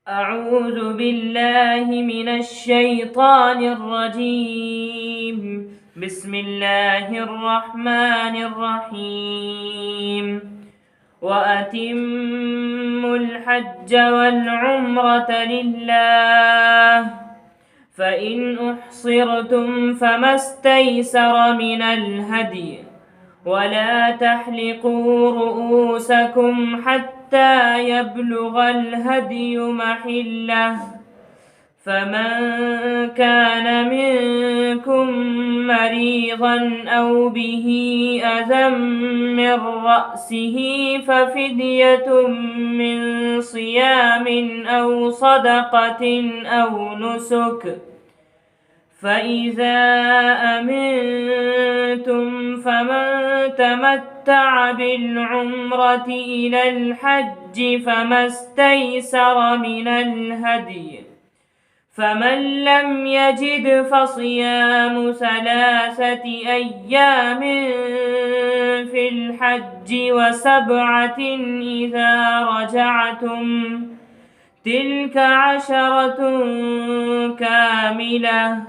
أعوذ بالله من الشيطان الرجيم. بسم الله الرحمن الرحيم. وأتموا الحج والعمرة لله، فإن أحصرتم فما استيسر من الهدي، ولا تحلقوا رؤوسكم حتى يبلغ الهدي محله، فمن كان منكم مريضا أو به أذى من رأسه ففدية من صيام أو صدقة أو نسك، فإذا أمنتم فمن تمتع بالعمرة إلى الحج فما استيسر من الهدي، فمن لم يجد فصيام 3 أيام في الحج و7 إذا رجعتم، تلك 10 كاملة،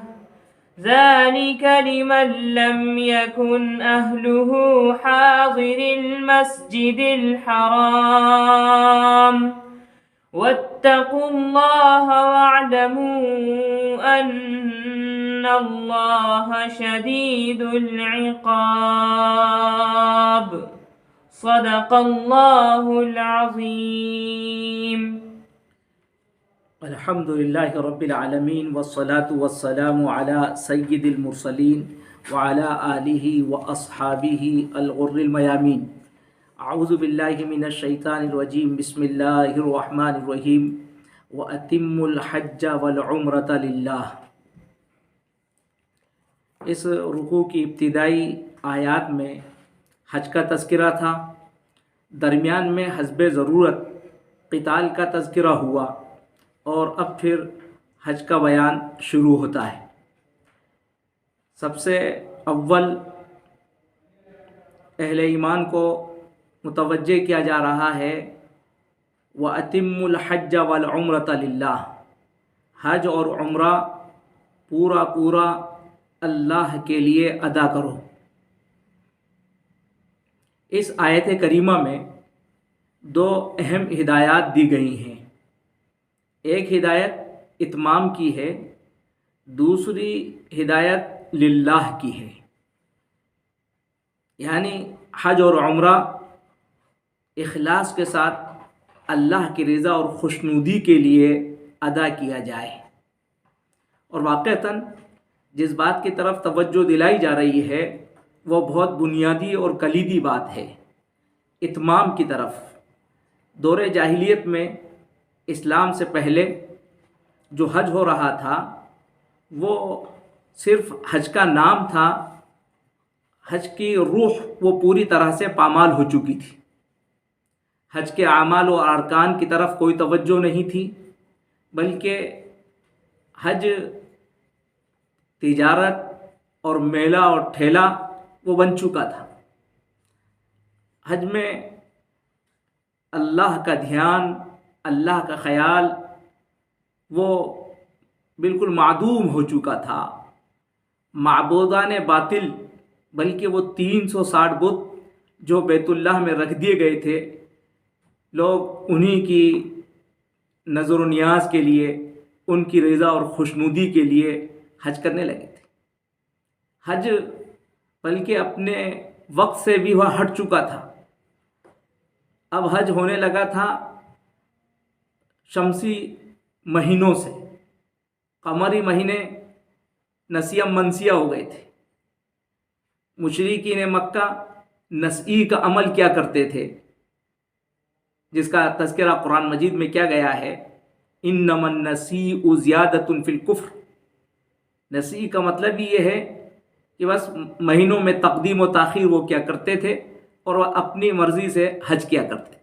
ذلك لمن لم يكن أهله حاضر المسجد الحرام، واتقوا الله واعلموا أن الله شديد العقاب. صدق الله العظيم. الحمد للہ رب العالمین والصلاة والسلام علی سید المرسلین وعلی آلہ واصحابہ الغر المیامین. اعوذ باللہ من الشیطان الرجیم. بسم اللہ الرحمن الرحیم. وَأَتِمُّوا الْحَجَّ وَالْعُمْرَةَ لِلَّهِ. اس رکوع کی ابتدائی آیات میں حج کا تذکرہ تھا، درمیان میں حسب ضرورت قتال کا تذکرہ ہوا، اور اب پھر حج کا بیان شروع ہوتا ہے. سب سے اول اہل ایمان کو متوجہ کیا جا رہا ہے وَأَتِمُّوا الْحَجَّ وَالْعُمْرَةَ لِلَّهِ. حج اور عمرہ پورا اللہ کے لیے ادا کرو. اس آیت کریمہ میں 2 اہم ہدایات دی گئی ہیں. ایک ہدایت اتمام کی ہے، دوسری ہدایت للہ کی ہے. یعنی حج اور عمرہ اخلاص کے ساتھ اللہ کی رضا اور خوشنودی کے لیے ادا کیا جائے. اور واقعتاً جس بات کی طرف توجہ دلائی جا رہی ہے وہ بہت بنیادی اور کلیدی بات ہے، اتمام کی طرف. دور جاہلیت میں اسلام سے پہلے جو حج ہو رہا تھا وہ صرف حج کا نام تھا. حج کی روح وہ پوری طرح سے پامال ہو چکی تھی. حج کے اعمال و ارکان کی طرف کوئی توجہ نہیں تھی، بلکہ حج تجارت اور میلہ اور ٹھیلا وہ بن چکا تھا. حج میں اللہ کا دھیان، اللہ کا خیال وہ بالکل معدوم ہو چکا تھا. معبودان باطل، بلکہ وہ 360 بت جو بیت اللہ میں رکھ دیے گئے تھے، لوگ انہی کی نظر و نیاز کے لیے، ان کی رضا اور خوشنودی کے لیے حج کرنے لگے تھے. حج بلکہ اپنے وقت سے بھی وہ ہٹ چکا تھا. اب حج ہونے لگا تھا شمسی مہینوں سے. قمری مہینے نسیہ منسیہ ہو گئے تھے. مشرکین مکہ نسیء کا عمل کیا کرتے تھے، جس کا تذکرہ قرآن مجید میں کیا گیا ہے، انما النسیء زیادۃ فی الکفر. نسیء کا مطلب یہ ہے کہ بس مہینوں میں تقدیم و تاخیر وہ کیا کرتے تھے، اور وہ اپنی مرضی سے حج کیا کرتے تھے.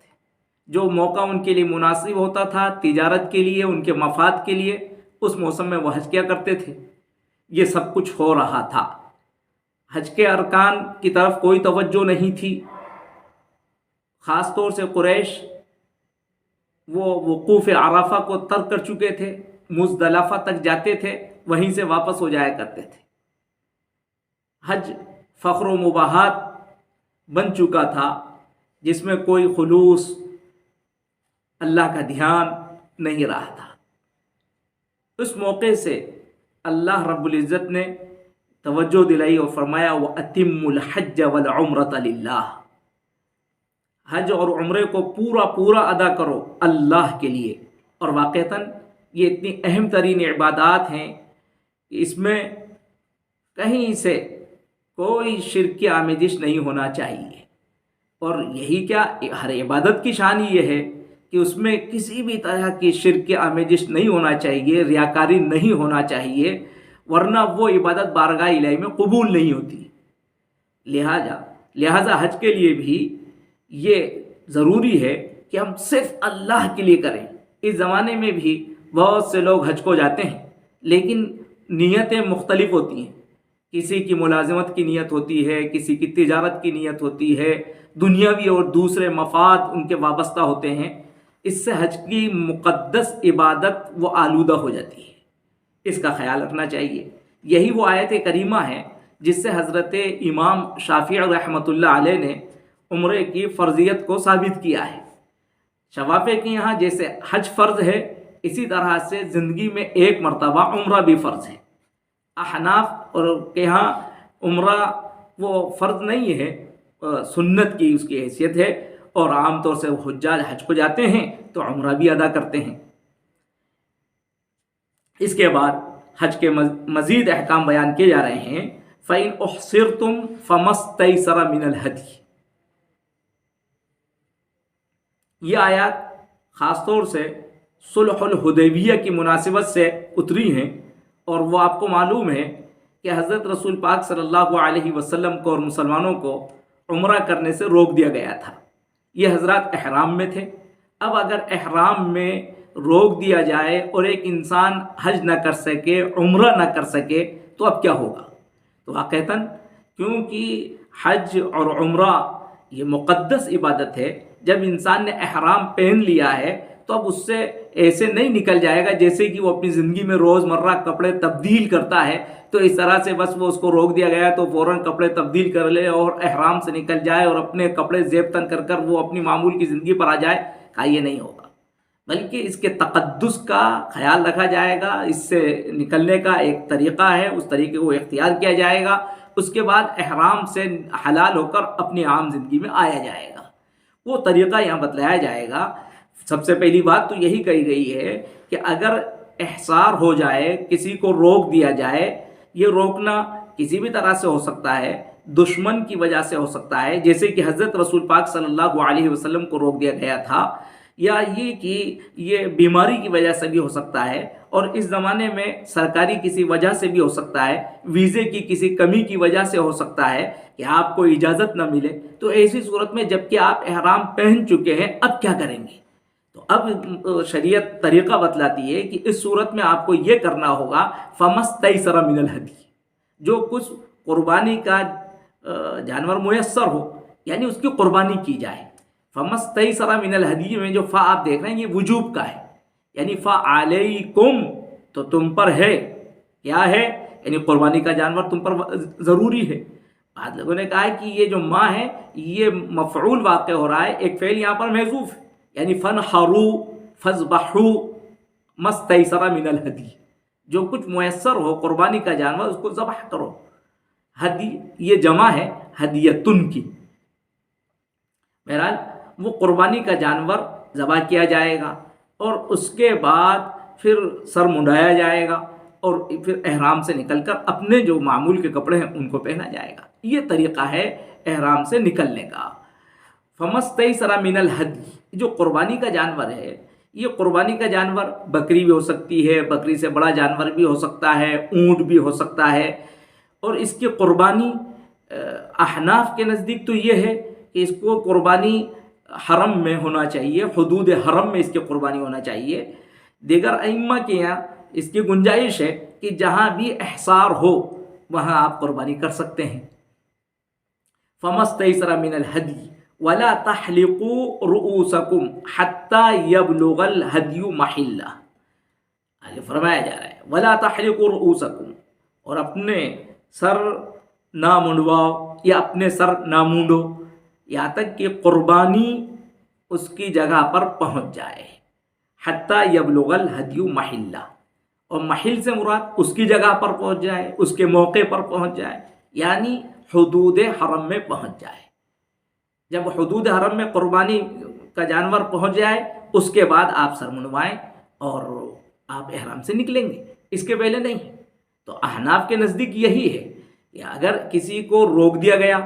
جو موقع ان کے لیے مناسب ہوتا تھا تجارت کے لیے، ان کے مفاد کے لیے، اس موسم میں وہ حج کیا کرتے تھے. یہ سب کچھ ہو رہا تھا. حج کے ارکان کی طرف کوئی توجہ نہیں تھی. خاص طور سے قریش وہ وقوف عرفہ کو ترک کر چکے تھے، مزدلفہ تک جاتے تھے، وہیں سے واپس ہو جایا کرتے تھے۔ حج فخر و مباحات بن چکا تھا، جس میں کوئی خلوص اللہ کا دھیان نہیں رہا تھا۔ اس موقع سے اللہ رب العزت نے توجہ دلائی اور فرمایا وَأَتِمُّ الْحَجَّ وَالْعُمْرَةَ لِلَّهِ، حج اور عمرے کو پورا ادا کرو اللہ کے لیے۔ اور واقعتاً یہ اتنی اہم ترین عبادات ہیں کہ اس میں کہیں سے کوئی شرک کی آمیزش نہیں ہونا چاہیے۔ اور یہی کیا، ہر عبادت کی شان یہ ہے کہ اس میں کسی بھی طرح کی شرک کی آمیزش نہیں ہونا چاہیے، ریاکاری نہیں ہونا چاہیے، ورنہ وہ عبادت بارگاہ الہی میں قبول نہیں ہوتی۔ لہذا حج کے لیے بھی یہ ضروری ہے کہ ہم صرف اللہ کے لیے کریں۔ اس زمانے میں بھی بہت سے لوگ حج کو جاتے ہیں، لیکن نیتیں مختلف ہوتی ہیں۔ کسی کی ملازمت کی نیت ہوتی ہے، کسی کی تجارت کی نیت ہوتی ہے، دنیاوی اور دوسرے مفاد ان کے وابستہ ہوتے ہیں۔ اس سے حج کی مقدس عبادت وہ آلودہ ہو جاتی ہے، اس کا خیال رکھنا چاہیے۔ یہی وہ آیت کریمہ ہے جس سے حضرت امام شافعی رحمۃ اللہ علیہ نے عمرے کی فرضیت کو ثابت کیا ہے۔ شوافع کے یہاں جیسے حج فرض ہے، اسی طرح سے زندگی میں ایک مرتبہ عمرہ بھی فرض ہے۔ احناف اور کے یہاں عمرہ وہ فرض نہیں ہے، سنت کی اس کی حیثیت ہے، اور عام طور سے حجاج حج کو جاتے ہیں تو عمرہ بھی ادا کرتے ہیں۔ اس کے بعد حج کے مزید احکام بیان کیے جا رہے ہیں۔ فَإِنْ أُحْصِرْتُمْ فَمَا اسْتَيْسَرَ مِنَ الْهَدْيِ، یہ آیات خاص طور سے صلح الحدیبیہ کی مناسبت سے اتری ہیں، اور وہ آپ کو معلوم ہے کہ حضرت رسول پاک صلی اللہ علیہ وسلم کو اور مسلمانوں کو عمرہ کرنے سے روک دیا گیا تھا۔ یہ حضرات احرام میں تھے۔ اب اگر احرام میں روک دیا جائے اور ایک انسان حج نہ کر سکے، عمرہ نہ کر سکے، تو اب کیا ہوگا؟ تو واقعتاً کیونکہ حج اور عمرہ یہ مقدس عبادت ہے، جب انسان نے احرام پہن لیا ہے تو اب اس سے ایسے نہیں نکل جائے گا جیسے کہ وہ اپنی زندگی میں روزمرہ کپڑے تبدیل کرتا ہے، تو اس طرح سے بس وہ اس کو روک دیا گیا تو فوراً کپڑے تبدیل کر لے اور احرام سے نکل جائے اور اپنے کپڑے زیب تن کر وہ اپنی معمول کی زندگی پر آ جائے، کہا یہ نہیں ہوگا، بلکہ اس کے تقدس کا خیال رکھا جائے گا۔ اس سے نکلنے کا ایک طریقہ ہے، اس طریقے کو اختیار کیا جائے گا، اس کے بعد احرام سے حلال ہو کر اپنی عام زندگی میں آیا جائے گا۔ وہ طریقہ یہاں بتلایا جائے گا۔ سب سے پہلی بات تو یہی کہی گئی ہے کہ اگر احصار ہو جائے، کسی کو روک دیا جائے، یہ روکنا کسی بھی طرح سے ہو سکتا ہے، دشمن کی وجہ سے ہو سکتا ہے، جیسے کہ حضرت رسول پاک صلی اللہ علیہ وسلم کو روک دیا گیا تھا، یا یہ کہ یہ بیماری کی وجہ سے بھی ہو سکتا ہے، اور اس زمانے میں سرکاری کسی وجہ سے بھی ہو سکتا ہے، ویزے کی کسی کمی کی وجہ سے ہو سکتا ہے کہ آپ کو اجازت نہ ملے۔ تو ایسی صورت میں جب کہ آپ احرام پہن چکے ہیں، اب کیا کریں گے؟ تو اب شریعت طریقہ بتلاتی ہے کہ اس صورت میں آپ کو یہ کرنا ہوگا فَمَا اسْتَيْسَرَ مِنَ الْهَدْيِ، جو کچھ قربانی کا جانور میسر ہو، یعنی اس کی قربانی کی جائے۔ فَمَا اسْتَيْسَرَ مِنَ الْهَدْيِ میں جو فا آپ دیکھ رہے ہیں یہ وجوب کا ہے، یعنی فَعَلَيْكُمْ تو تم پر ہے، کیا ہے؟ یعنی قربانی کا جانور تم پر ضروری ہے۔ بعض لوگوں نے کہا ہے کہ یہ جو ما ہے یہ مفعول واقع ہو رہا ہے، ایک فعل یہاں پر محذوف ہے، یعنی فَانْحَرُوا فَاذْبَحُوا مَا اسْتَيْسَرَ مِنَ الْهَدْيِ، جو کچھ میسر ہو قربانی کا جانور اس کو ذبح کرو۔ ہدی یہ جمع ہے ہدیتن کی۔ بہرحال وہ قربانی کا جانور ذبح کیا جائے گا، اور اس کے بعد پھر سر منڈایا جائے گا، اور پھر احرام سے نکل کر اپنے جو معمول کے کپڑے ہیں ان کو پہنا جائے گا۔ یہ طریقہ ہے احرام سے نکلنے کا۔ فَمَا اسْتَيْسَرَ مِنَ الْهَدْيِ، جو قربانی کا جانور ہے، یہ قربانی کا جانور بکری بھی ہو سکتی ہے، بکری سے بڑا جانور بھی ہو سکتا ہے، اونٹ بھی ہو سکتا ہے، اور اس کی قربانی احناف کے نزدیک تو یہ ہے کہ اس کو قربانی حرم میں ہونا چاہیے، حدود حرم میں اس کی قربانی ہونا چاہیے۔ دیگر ائمہ کے یہاں اس کی گنجائش ہے کہ جہاں بھی احصار ہو وہاں آپ قربانی کر سکتے ہیں۔ فَمَا اسْتَيْسَرَ مِنَ الْهَدْيِ ولا تحلقوا رؤوسکم حتی یبلغ الہدی محلہ، آگے فرمایا جا رہا ہے ولا تحلقوا رؤوسکم، اور اپنے سر نہ منڈواؤ یا اپنے سر نہ مونڈو یہاں تک کہ قربانی اس کی جگہ پر پہنچ جائے، حتی یبلغ الہدی محلہ، اور محل سے مراد اس کی جگہ پر پہنچ جائے، اس کے موقع پر پہنچ جائے، یعنی حدود حرم میں پہنچ جائے۔ جب حدود حرم میں قربانی کا جانور پہنچ جائے اس کے بعد آپ سر منڈوائیں اور آپ احرام سے نکلیں گے، اس کے پہلے نہیں۔ تو احناف کے نزدیک یہی ہے کہ اگر کسی کو روک دیا گیا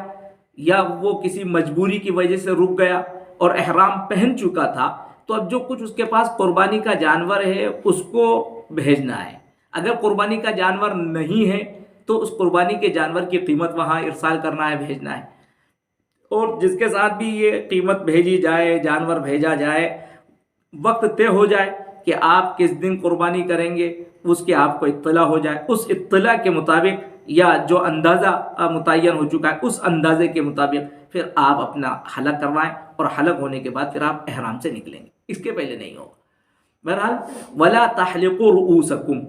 یا وہ کسی مجبوری کی وجہ سے رک گیا اور احرام پہن چکا تھا تو اب جو کچھ اس کے پاس قربانی کا جانور ہے اس کو بھیجنا ہے۔ اگر قربانی کا جانور نہیں ہے تو اس قربانی کے جانور کی قیمت وہاں ارسال کرنا ہے، بھیجنا ہے، اور جس کے ساتھ بھی یہ قیمت بھیجی جائے، جانور بھیجا جائے، وقت طے ہو جائے کہ آپ کس دن قربانی کریں گے، اس کی آپ کو اطلاع ہو جائے، اس اطلاع کے مطابق یا جو اندازہ متعین ہو چکا ہے اس اندازے کے مطابق پھر آپ اپنا حلق کروائیں، اور حلق ہونے کے بعد پھر آپ احرام سے نکلیں گے، اس کے پہلے نہیں ہوگا۔ بہرحال ولا تحلقوا رؤوسکم،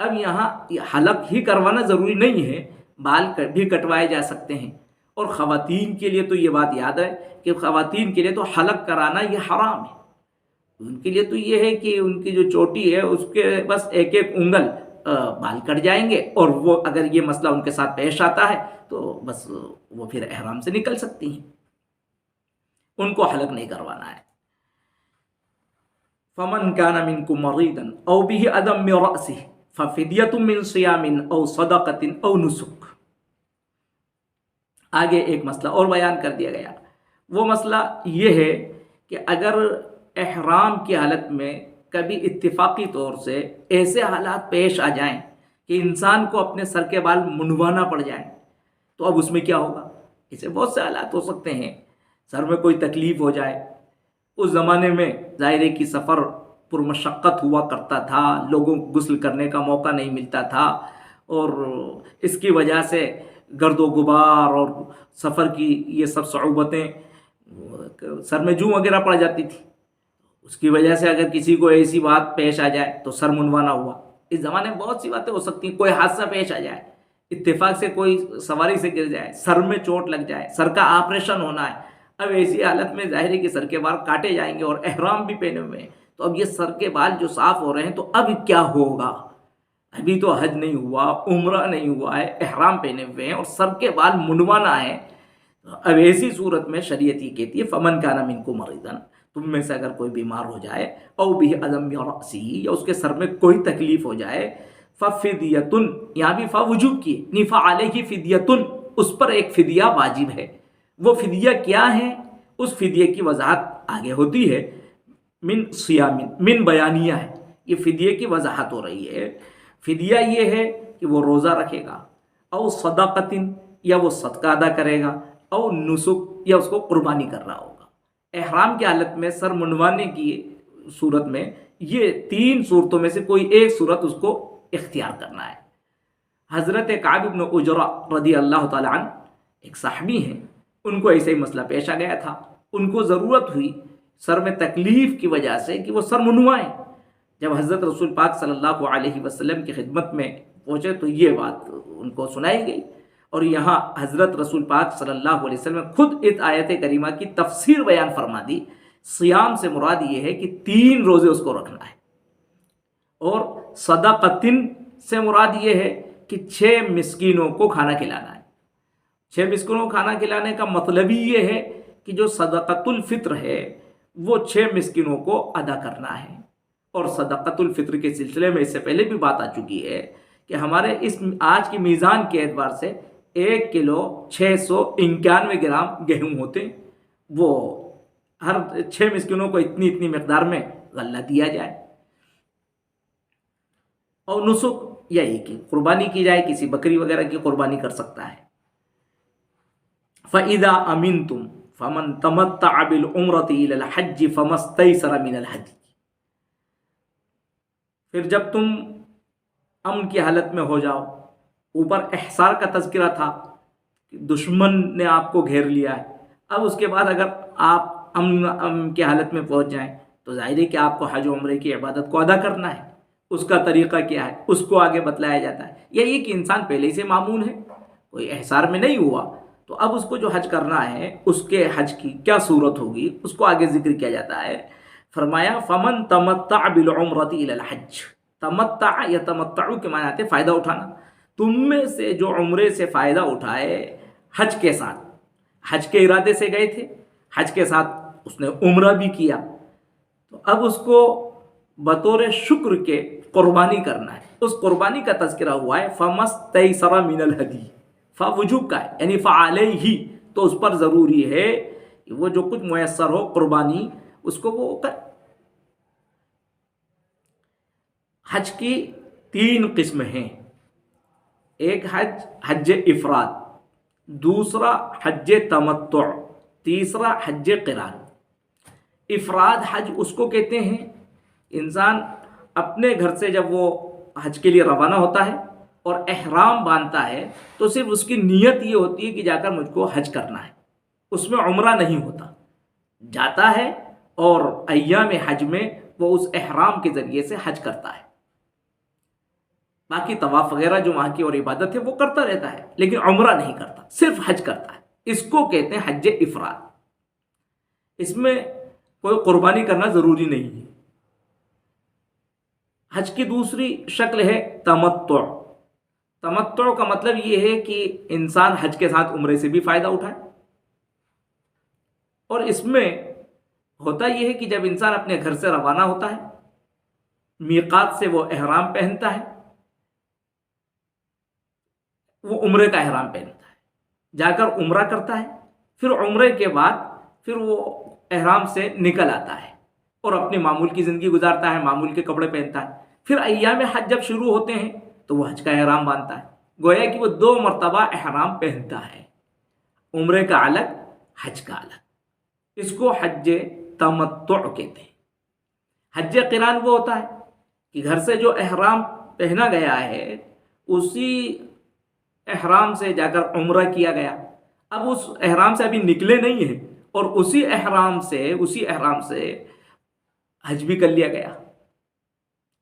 اب یہاں حلق ہی کروانا ضروری نہیں ہے، بال بھی کٹوائے جا سکتے ہیں، اور خواتین کے لیے تو یہ بات یاد ہے کہ خواتین کے لیے تو حلق کرانا یہ حرام ہے۔ ان کے لیے تو یہ ہے کہ ان کی جو چوٹی ہے اس کے بس ایک ایک انگل بال کٹ جائیں گے، اور وہ اگر یہ مسئلہ ان کے ساتھ پیش آتا ہے تو بس وہ پھر احرام سے نکل سکتی ہیں، ان کو حلق نہیں کروانا ہے۔ فمن كان منكم مريضا او به اذى من رأسه ففدية من صيام او صدقة او نسك۔ آگے ایک مسئلہ اور بیان کر دیا گیا، وہ مسئلہ یہ ہے کہ اگر احرام کی حالت میں کبھی اتفاقی طور سے ایسے حالات پیش آ جائیں کہ انسان کو اپنے سر کے بال منڈوانا پڑ جائیں تو اب اس میں کیا ہوگا؟ اسے بہت سے حالات ہو سکتے ہیں، سر میں کوئی تکلیف ہو جائے۔ اس زمانے میں ظاہر کی سفر پرمشقت ہوا کرتا تھا، لوگوں کو غسل کرنے کا موقع نہیں ملتا تھا، اور اس کی وجہ سے گرد و غبار اور سفر کی یہ سب صعوبتیں، سر میں جوں وغیرہ پڑ جاتی تھی، اس کی وجہ سے اگر کسی کو ایسی بات پیش آ جائے تو سر منڈوانا ہوا۔ اس زمانے میں بہت سی باتیں ہو سکتی ہیں، کوئی حادثہ پیش آ جائے، اتفاق سے کوئی سواری سے گر جائے، سر میں چوٹ لگ جائے، سر کا آپریشن ہونا ہے، اب ایسی حالت میں ظاہر ہے کہ سر کے بال کاٹے جائیں گے اور احرام بھی پہنے ہوئے ہیں، تو اب یہ سر کے بال جو صاف ہو رہے ہیں تو اب کیا ہوگا؟ ابھی تو حج نہیں ہوا، عمرہ نہیں ہوا ہے، احرام پہنے ہوئے ہیں اور سر کے بال منڈوانا ہے۔ اب ایسی صورت میں شریعت یہ کہتی ہے فمن کان منکم مریضا، تم میں سے اگر کوئی بیمار ہو جائے، او بھی عدم رأسی، یا اس کے سر میں کوئی تکلیف ہو جائے، ففدیۃ، یہاں بھی وجوب کی ہے، فعلیہ فدیۃ، اس پر ایک فدیہ واجب ہے۔ وہ فدیہ کیا ہے؟ اس فدیے کی وضاحت آگے ہوتی ہے، من صیام، من بیانیہ ہے، یہ فدیے کی وضاحت ہو رہی ہے۔ فدیہ یہ ہے کہ وہ روزہ رکھے گا، او صدقۃ، یا وہ صدقہ ادا کرے گا، او نسک، یا اس کو قربانی کر رہا ہوگا۔ احرام کی حالت میں سر منڈوانے کی صورت میں یہ تین صورتوں میں سے کوئی ایک صورت اس کو اختیار کرنا ہے۔ حضرت کعب بن عجرہ رضی اللہ تعالی عنہ ایک صحابی ہیں، ان کو ایسا ہی مسئلہ پیش آ گیا تھا، ان کو ضرورت ہوئی سر میں تکلیف کی وجہ سے کہ وہ سر منڈوائیں۔ جب حضرت رسول پاک صلی اللہ علیہ وسلم کی خدمت میں پہنچے تو یہ بات ان کو سنائی گئی، اور یہاں حضرت رسول پاک صلی اللہ علیہ وسلم نے خود اس آیت کریمہ کی تفسیر بیان فرما دی۔ صیام سے مراد یہ ہے کہ 3 روزے اس کو رکھنا ہے، اور صدقۃ سے مراد یہ ہے کہ 6 مسکینوں کو کھانا کھلانا ہے۔ 6 مسکینوں کو کھانا کھلانے کا مطلب ہی یہ ہے کہ جو صدقۃ الفطر ہے وہ 6 مسکینوں کو ادا کرنا ہے۔ اور صدقۃ الفطر کے سلسلے میں اس سے پہلے بھی بات آ چکی ہے کہ ہمارے اس آج کی میزان کے اعتبار سے 1 کلو 691 گرام گیہوں ہوتے ہیں، وہ ہر 6 مسکینوں کو اتنی مقدار میں غلہ دیا جائے۔ اور نسک یہی کہ قربانی کی جائے، کسی بکری وغیرہ کی قربانی کر سکتا ہے۔ فَإِذَا أَمِنْتُمْ فَمَنْ تَمَتَّعَ بِالْعُمْرَةِ إِلَى الْحَجِّ فَمَا اسْتَيْسَرَ مِنَ الْهَدْيِ۔ پھر جب تم امن کی حالت میں ہو جاؤ، اوپر احصار کا تذکرہ تھا کہ دشمن نے آپ کو گھیر لیا ہے، اب اس کے بعد اگر آپ امن کی حالت میں پہنچ جائیں تو ظاہر ہے کہ آپ کو حج و عمرے کی عبادت کو ادا کرنا ہے. اس کا طریقہ کیا ہے اس کو آگے بتلایا جاتا ہے. یہی کہ انسان پہلے سے معمول ہے، کوئی احسار میں نہیں ہوا، تو اب اس کو جو حج کرنا ہے اس کے حج کی کیا صورت ہوگی اس کو آگے ذکر کیا جاتا ہے. فرمایا فمن تمتع بالعمرۃ الی الحج. تمتع یا تمتع کے معنی آتے فائدہ اٹھانا. تم میں سے جو عمرے سے فائدہ اٹھائے حج کے ساتھ، حج کے ارادے سے گئے تھے، حج کے ساتھ اس نے عمرہ بھی کیا، تو اب اس کو بطور شکر کے قربانی کرنا ہے. اس قربانی کا تذکرہ ہوا ہے فمستیسر من الہدی. فا وجوب کا ہے یعنی فعلیہ، تو اس پر ضروری ہے کہ وہ جو کچھ میسر ہو قربانی اس کو وہ کر. حج کی 3 قسمیں ہیں. ایک حج افراد، دوسرا حج تمتع، تیسرا حج قران. افراد حج اس کو کہتے ہیں انسان اپنے گھر سے جب وہ حج کے لیے روانہ ہوتا ہے اور احرام باندھتا ہے تو صرف اس کی نیت یہ ہوتی ہے کہ جا کر مجھ کو حج کرنا ہے، اس میں عمرہ نہیں ہوتا. جاتا ہے اور ایام حج میں وہ اس احرام کے ذریعے سے حج کرتا ہے. باقی طواف وغیرہ جو وہاں کی اور عبادت ہے وہ کرتا رہتا ہے لیکن عمرہ نہیں کرتا، صرف حج کرتا ہے. اس کو کہتے ہیں حج افراد. اس میں کوئی قربانی کرنا ضروری نہیں ہے. حج کی دوسری شکل ہے تمتع. تمتع کا مطلب یہ ہے کہ انسان حج کے ساتھ عمرے سے بھی فائدہ اٹھائے. اور اس میں ہوتا یہ ہے کہ جب انسان اپنے گھر سے روانہ ہوتا ہے، میقات سے وہ احرام پہنتا ہے، وہ عمرے کا احرام پہنتا ہے، جا کر عمرہ کرتا ہے، پھر عمرے کے بعد پھر وہ احرام سے نکل آتا ہے اور اپنے معمول کی زندگی گزارتا ہے، معمول کے کپڑے پہنتا ہے. پھر ایام حج جب شروع ہوتے ہیں تو وہ حج کا احرام باندھتا ہے. گویا کہ وہ 2 مرتبہ احرام پہنتا ہے، عمرے کا الگ، حج کا الگ. اس کو حج تمتع کہتے ہیں. حج قران وہ ہوتا ہے کہ گھر سے جو احرام پہنا گیا ہے اسی احرام سے جا کر عمرہ کیا گیا، اب اس احرام سے ابھی نکلے نہیں ہیں اور اسی احرام سے حج بھی کر لیا گیا.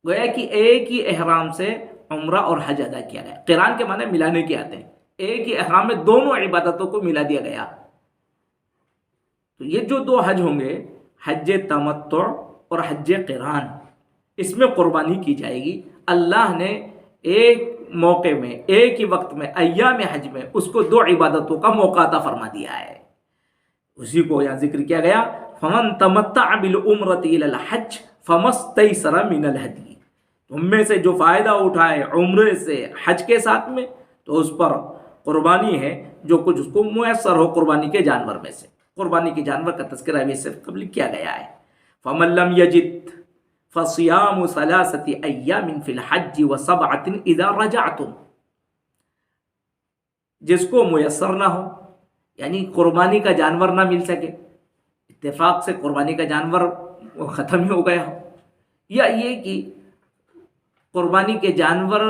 گویا کہ ایک ہی احرام سے عمرہ اور حج ادا کیا گیا. قران کے معنی ملانے کے آتے ہیں، ایک ہی احرام میں دونوں عبادتوں کو ملا دیا گیا. تو یہ جو 2 حج ہوں گے، حج تمتع اور حج قران، اس میں قربانی کی جائے گی. اللہ نے ایک موقع میں، ایک ہی وقت میں، ایام حج میں اس کو 2 عبادتوں کا موقع عطا فرما دیا ہے. اسی کو یہاں ذکر کیا گیا فمن تمتع بالعمرۃ الی الحج فمستیسر من الہدی. تم میں سے جو فائدہ اٹھائے عمرے سے حج کے ساتھ میں تو اس پر قربانی ہے جو کچھ اس کو میسر ہو قربانی کے جانور میں سے. قربانی کے جانور کا تذکرہ بھی صرف قبل کیا گیا ہے. فمن لم یجد فصیام 3 ایام فی الحج و7 اذا رجعتم. جس کو میسر نہ ہو یعنی قربانی کا جانور نہ مل سکے، اتفاق سے قربانی کا جانور ختم ہی ہو گیا ہو، یا یہ کہ قربانی کے جانور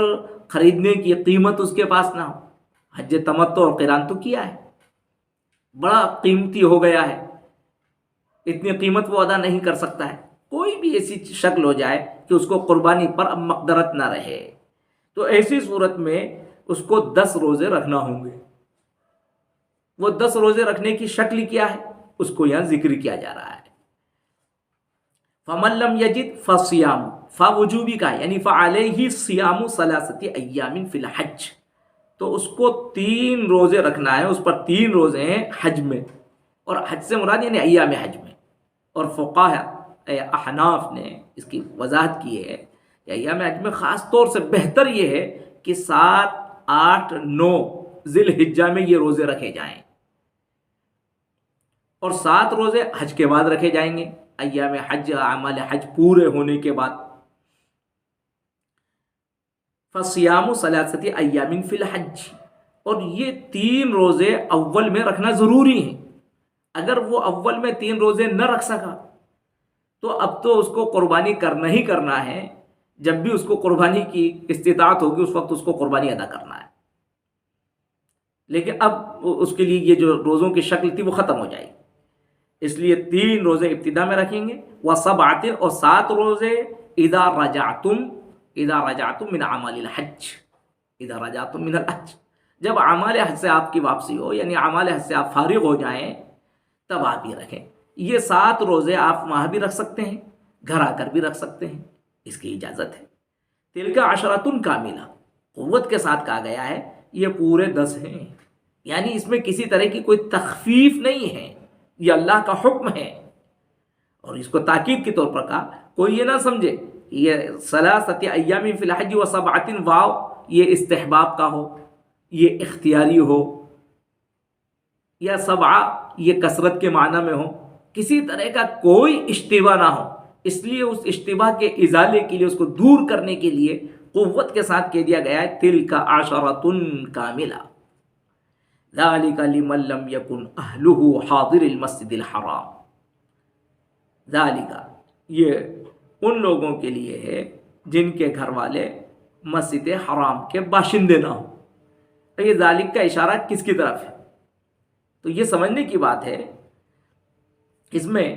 خریدنے کی قیمت اس کے پاس نہ ہو. حج تمتع اور قران تو کیا ہے، بڑا قیمتی ہو گیا ہے، اتنی قیمت وہ ادا نہیں کر سکتا ہے. کوئی بھی ایسی شکل ہو جائے کہ اس کو قربانی پر اب مقدرت نہ رہے تو ایسی صورت میں اس کو 10 روزے رکھنا ہوں گے. وہ 10 روزے رکھنے کی شکل کیا ہے اس کو یہاں ذکر کیا جا رہا ہے. فمن لم یجد فصیام، فا وجوبی کا یعنی فعلیہ صیام 3 ایام فی الحج. تو اس کو 3 روزے رکھنا ہے، اس پر 3 روزے ہیں حج میں، اور حج سے مراد یعنی ایام حج میں. اور فقہاء احناف نے اس کی وضاحت کی ہے کہ ایام حج میں خاص طور سے بہتر یہ ہے کہ 7، 8، 9 ذی الحجہ میں یہ روزے رکھے جائیں، اور 7 روزے حج کے بعد رکھے جائیں گے، ایام حج، اعمال حج پورے ہونے کے بعد. فصیام 3 ایام فی الحج. اور یہ 3 روزے اول میں رکھنا ضروری ہیں. اگر وہ اول میں 3 روزے نہ رکھ سکا تو اب تو اس کو قربانی کرنا ہی کرنا ہے. جب بھی اس کو قربانی کی استطاعت ہوگی اس وقت اس کو قربانی ادا کرنا ہے. لیکن اب اس کے لیے یہ جو روزوں کی شکل تھی وہ ختم ہو جائے گی، اس لیے 3 روزے ابتدا میں رکھیں گے، وَسَبْعَةٍ اور 7 روزے اذا رجعتم من اعمال الحج، اذا رجعتم من الحج، جب اعمال حج سے آپ کی واپسی ہو، یعنی اعمال حج سے آپ فارغ ہو جائیں تب آپ یہ رکھیں۔ یہ 7 روزے آپ وہاں بھی رکھ سکتے ہیں، گھر آ کر بھی رکھ سکتے ہیں، اس کی اجازت ہے۔ تلک عشرۃ کاملہ، قوت کے ساتھ کہا گیا ہے، یہ پورے 10 ہیں، یعنی اس میں کسی طرح کی کوئی تخفیف نہیں ہے، یہ اللہ کا حکم ہے۔ اور اس کو تاکید کے طور پر کہا، کوئی یہ نہ سمجھے یہ ثلاثۃ ایام فی الحج و سبعۃ واو یہ استحباب کا ہو، یہ اختیاری ہو، یا سبعہ یہ کثرت کے معنی میں ہو، کسی طرح کا کوئی اشتباہ نہ ہو۔ اس لیے اس اشتباہ کے ازالے کے لیے، اس کو دور کرنے کے لیے قوت کے ساتھ کہہ دیا گیا ہے تلک عشرۃ کاملہ، ذالک لمن لم یکن اہلہ حاضر المسجد الحرام، ذالک یہ ان لوگوں کے لیے ہے جن کے گھر والے مسجد حرام کے باشندے نہ ہوں۔ یہ ذالک کا اشارہ کس کی طرف ہے؟ تو یہ سمجھنے کی بات ہے، اس میں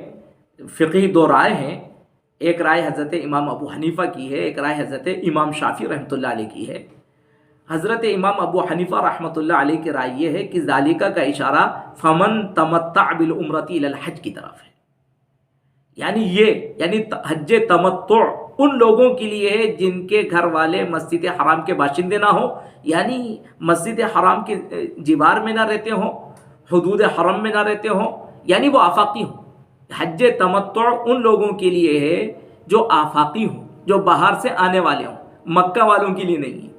فقہی 2 رائے ہیں، ایک رائے حضرت امام ابو حنیفہ کی ہے، ایک رائے حضرت امام شافعی رحمۃ اللہ علیہ کی ہے۔ حضرت امام ابو حنیفہ رحمۃ اللہ علیہ کی رائے یہ ہے کہ ذالکہ کا اشارہ فمن تمتع بالعمرۃ الی الحج کی طرف ہے، یعنی حج تمتع ان لوگوں کے لیے ہے جن کے گھر والے مسجد حرام کے باشندے نہ ہوں، یعنی مسجد حرام کے جوار میں نہ رہتے ہوں، حدود حرم میں نہ رہتے ہوں، یعنی وہ آفاقی ہوں۔ حج تمتع ان لوگوں کے لیے ہے جو آفاقی ہوں، جو باہر سے آنے والے ہوں، مکہ والوں کے لیے نہیں ہے۔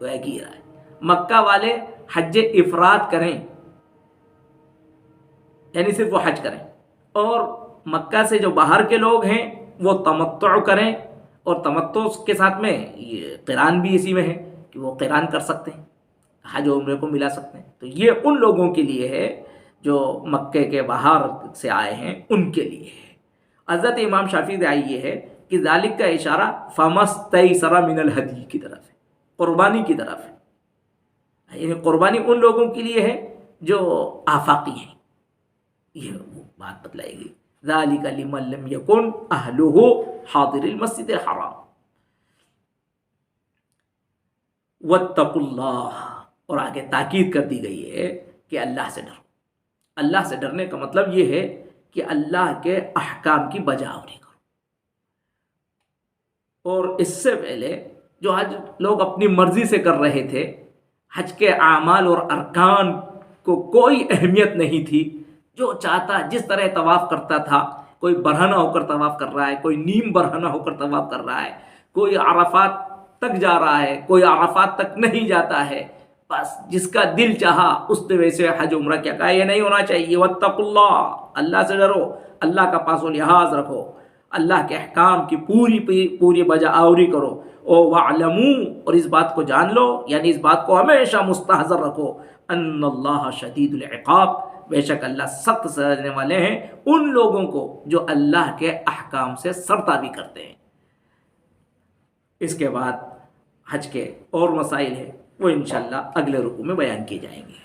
تو ایک ہی رائے، مکہ والے حج افراد کریں، یعنی صرف وہ حج کریں، اور مکہ سے جو باہر کے لوگ ہیں وہ تمتع کریں، اور تمتع کے ساتھ میں یہ قران بھی اسی میں ہے کہ وہ قران کر سکتے ہیں، حج و عمرے کو ملا سکتے ہیں۔ تو یہ ان لوگوں کے لیے ہے جو مکے کے باہر سے آئے ہیں، ان کے لیے ہے۔ حضرت امام شافعی رائے یہ ہے کہ ذالک کا اشارہ فمستیسر من الہدی کی طرف ہے، قربانی کی طرف ہے، یعنی قربانی ان لوگوں کے لیے ہے جو آفاقی ہیں، یہ وہ بات بتلائے گی۔ ذالک لمن لم یکن اہلہ حاضر المسجد الحرام واتقوا اللہ، اور آگے تاکید کر دی گئی ہے کہ اللہ سے ڈرو۔ اللہ سے ڈرنے کا مطلب یہ ہے کہ اللہ کے احکام کی بجاوری کرو۔ اور اس سے پہلے جو حج لوگ اپنی مرضی سے کر رہے تھے، حج کے اعمال اور ارکان کو کوئی اہمیت نہیں تھی، جو چاہتا جس طرح طواف کرتا تھا، کوئی برہنہ ہو کر طواف کر رہا ہے، کوئی نیم برہنہ ہو کر طواف کر رہا ہے، کوئی عرفات تک جا رہا ہے، کوئی عرفات تک نہیں جاتا ہے، بس جس کا دل چاہا اس نے ویسے حج عمرہ کیا۔ کہا یہ نہیں ہونا چاہیے، واتقوا اللہ، اللہ سے ڈرو، اللہ کا پاس و لحاظ رکھو، اللہ کے احکام کی پوری بجا آوری کرو، او وعلموا، اور اس بات کو جان لو، یعنی اس بات کو ہمیشہ مستحضر رکھو، ان اللہ شدید العقاب، بے شک اللہ سخت سزا دینے والے ہیں ان لوگوں کو جو اللہ کے احکام سے سرتابی کرتے ہیں۔ اس کے بعد حج کے اور مسائل ہیں، وہ انشاءاللہ اگلے رکوع میں بیان کیے جائیں گے۔